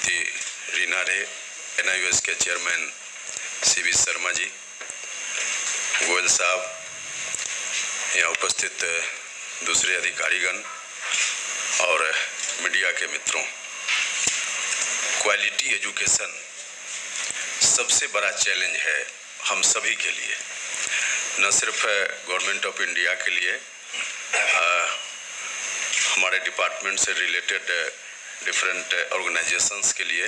श्रीमती रीना रे, NIOS के chairman CB Sharma ji, Goyal साहब, यहाँ उपस्थित दूसरे अधिकारीगण और मीडिया के मित्रों, क्वालिटी एजुकेशन सबसे बड़ा चैलेंज है हम सभी के लिए, न सिर्फ गवर्नमेंट ऑफ इंडिया के लिए, हमारे डिपार्टमेंट से रिलेटेड डिफरेंट ऑर्गेनाइजेशंस के लिए,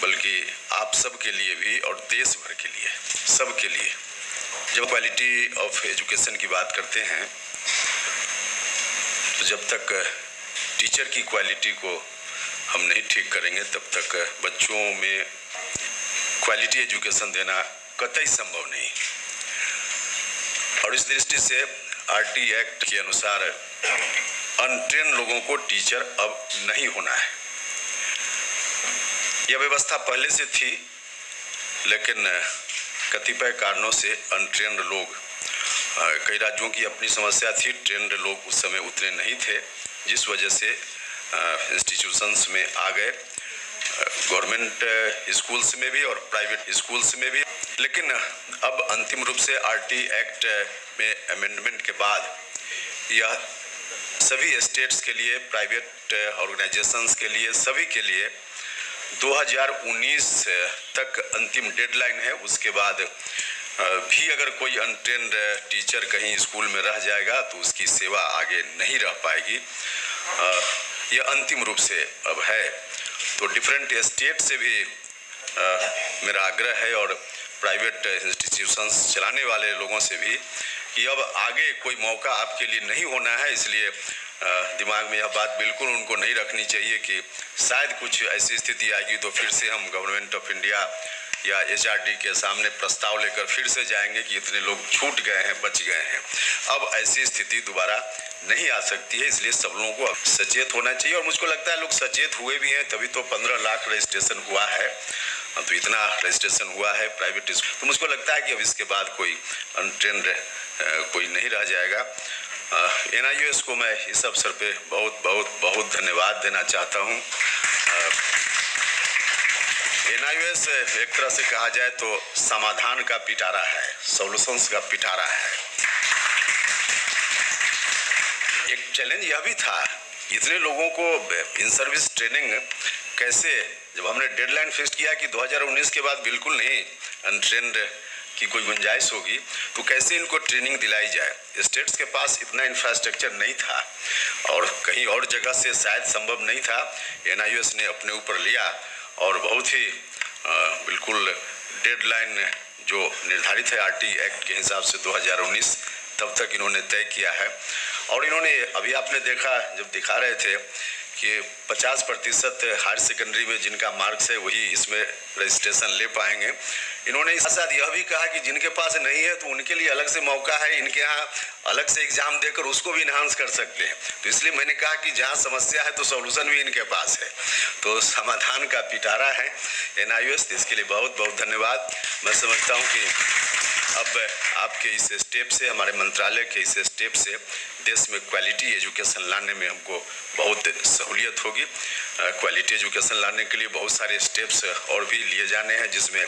बल्कि आप सब के लिए भी और देश भर के लिए, सब के लिए। जब क्वालिटी ऑफ एजुकेशन की बात करते हैं तो जब तक टीचर की क्वालिटी को हम नहीं ठीक करेंगे तब तक बच्चों में क्वालिटी एजुकेशन देना कतई संभव नहीं। और इस दृष्टि से RT एक्ट के अनुसार अनट्रेन लोगों को टीचर अब नहीं होना है। यह व्यवस्था पहले से थी, लेकिन कतिपय कारणों से अनट्रेन्ड लोग, कई राज्यों की अपनी समस्या थी, ट्रेंड लोग उस समय उतने नहीं थे, जिस वजह से इंस्टीट्यूशंस में आ गए, गवर्नमेंट स्कूल्स में भी और प्राइवेट स्कूल्स में भी। लेकिन अब अंतिम रूप से RT एक्ट में अमेंडमेंट के बाद यह सभी स्टेट्स के लिए, प्राइवेट ऑर्गेनाइजेशंस के लिए, सभी के लिए 2019 तक अंतिम डेडलाइन है। उसके बाद भी अगर कोई अनट्रेन्ड टीचर कहीं स्कूल में रह जाएगा तो उसकी सेवा आगे नहीं रह पाएगी। यह अंतिम रूप से अब है। तो डिफरेंट स्टेट से भी मेरा आग्रह है और प्राइवेट इंस्टीट्यूशंस चलाने वाले लोगों से भी कि अब आगे कोई मौका आपके लिए नहीं होना है। इसलिए दिमाग में यह बात बिल्कुल उनको नहीं रखनी चाहिए कि शायद कुछ ऐसी स्थिति आएगी तो फिर से हम गवर्नमेंट ऑफ इंडिया या HRD के सामने प्रस्ताव लेकर फिर से जाएंगे कि इतने लोग छूट गए हैं, बच गए हैं। अब ऐसी स्थिति दोबारा नहीं आ सकती है, इसलिए सब लोगों को सचेत होना चाहिए। और मुझको लगता है लोग सचेत हुए भी हैं, तभी तो 15 लाख रजिस्ट्रेशन हुआ है, तो इतना रजिस्ट्रेशन हुआ है प्राइवेट स्कूल। तो मुझको लगता है कि अब इसके बाद कोई अनट्रेन्ड कोई नहीं रह जाएगा। NIOS को मैं इस अवसर पे बहुत बहुत बहुत धन्यवाद देना चाहता हूँ। NIOS एक तरह से कहा जाए तो समाधान का पिटारा है, सॉल्यूशंस का पिटारा है। एक चैलेंज यह भी था, इतने लोगों को इन सर्विस ट्रेनिंग कैसे, जब हमने डेडलाइन फिक्स किया कि 2019 के बाद बिल्कुल नहीं अनट्रेन्ड की कोई गुंजाइश होगी, तो कैसे इनको ट्रेनिंग दिलाई जाए। स्टेट्स के पास इतना इंफ्रास्ट्रक्चर नहीं था और कहीं और जगह से शायद संभव नहीं था। NIOS ने अपने ऊपर लिया और बहुत ही बिल्कुल डेडलाइन जो निर्धारित है RT एक्ट के हिसाब से 2019 तब तक इन्होंने तय किया है। और इन्होंने अभी आपने देखा, जब दिखा रहे थे कि 50% हायर सेकेंडरी में जिनका मार्क्स है वही इसमें रजिस्ट्रेशन ले पाएंगे। इन्होंने इस साथ यह भी कहा कि जिनके पास नहीं है तो उनके लिए अलग से मौका है, इनके यहाँ अलग से एग्जाम देकर उसको भी इन्हांस कर सकते हैं। तो इसलिए मैंने कहा कि जहाँ समस्या है तो सॉल्यूशन भी इनके पास है, तो समाधान का पिटारा है NIOS। इसके लिए बहुत बहुत धन्यवाद। मैं समझता हूँ कि अब आपके इस स्टेप से, हमारे मंत्रालय के इस स्टेप से देश में क्वालिटी एजुकेशन लाने में हमको बहुत सहूलियत होगी। क्वालिटी एजुकेशन लाने के लिए बहुत सारे स्टेप्स और भी लिए जाने हैं, जिसमें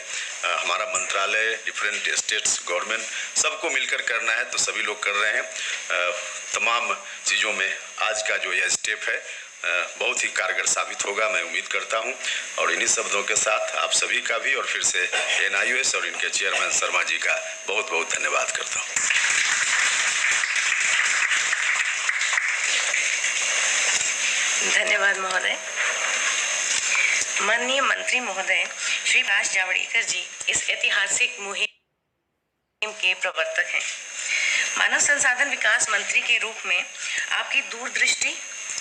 हमारा मंत्रालय, डिफरेंट स्टेट्स गवर्नमेंट सबको मिलकर करना है, तो सभी लोग कर रहे हैं। तमाम चीज़ों में आज का जो यह स्टेप है बहुत ही कारगर साबित होगा, मैं उम्मीद करता हूं। और इन्हीं शब्दों के साथ आप सभी का भी और फिर से NIOS और इनके चेयरमैन शर्मा जी का बहुत बहुत धन्यवाद करता हूं। धन्यवाद महोदय। माननीय मंत्री महोदय श्री प्रकाश जावड़ेकर जी इस ऐतिहासिक मुहिम के प्रवर्तक हैं। मानव संसाधन विकास मंत्री के रूप में आपकी दूरदृष्टि,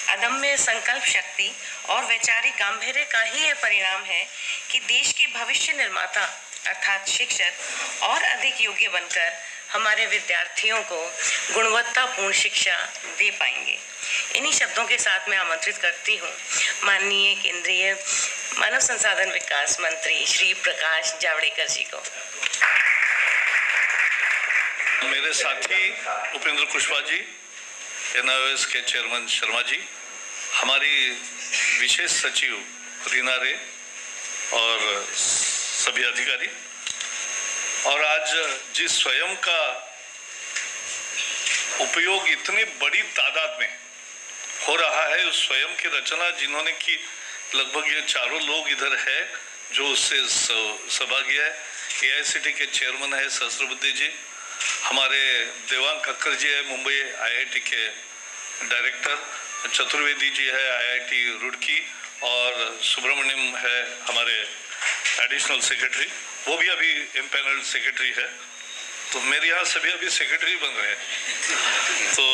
अदम्य संकल्प शक्ति और वैचारिक गांधीर्य का ही यह परिणाम है कि देश के भविष्य निर्माता अर्थात शिक्षक और अधिक योग्य बनकर हमारे विद्यार्थियों को गुणवत्तापूर्ण शिक्षा दे पाएंगे। इन्हीं शब्दों के साथ मैं आमंत्रित करती हूँ माननीय केंद्रीय मानव संसाधन विकास मंत्री श्री प्रकाश जावड़ेकर जी को। मेरे साथी उपेंद्र कुशवाहा जी, NIOS के चेयरमैन शर्मा जी, हमारी विशेष सचिव रीना रे, और सभी अधिकारी, और आज जिस स्वयं का उपयोग इतनी बड़ी तादाद में हो रहा है, उस स्वयं की रचना जिन्होंने की, लगभग ये चारों लोग इधर है जो उससे सौभाग्य है। AICT के चेयरमैन है सहस्त्रबुद्धे जी, हमारे देवांग कक्कर जी है मुंबई IIT के डायरेक्टर, चतुर्वेदी जी है IIT रुड़की, और सुब्रमण्यम है हमारे एडिशनल सेक्रेटरी, वो भी अभी इम्पैनल्ड सेक्रेटरी है। तो मेरे यहाँ सभी अभी सेक्रेटरी बन रहे हैं। तो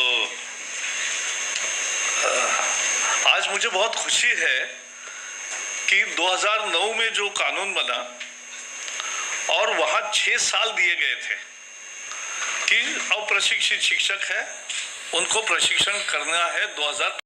आज मुझे बहुत खुशी है कि 2009 में जो कानून बना और वहाँ 6 साल दिए गए थे कि अप्रशिक्षित शिक्षक है उनको प्रशिक्षण करना है 2000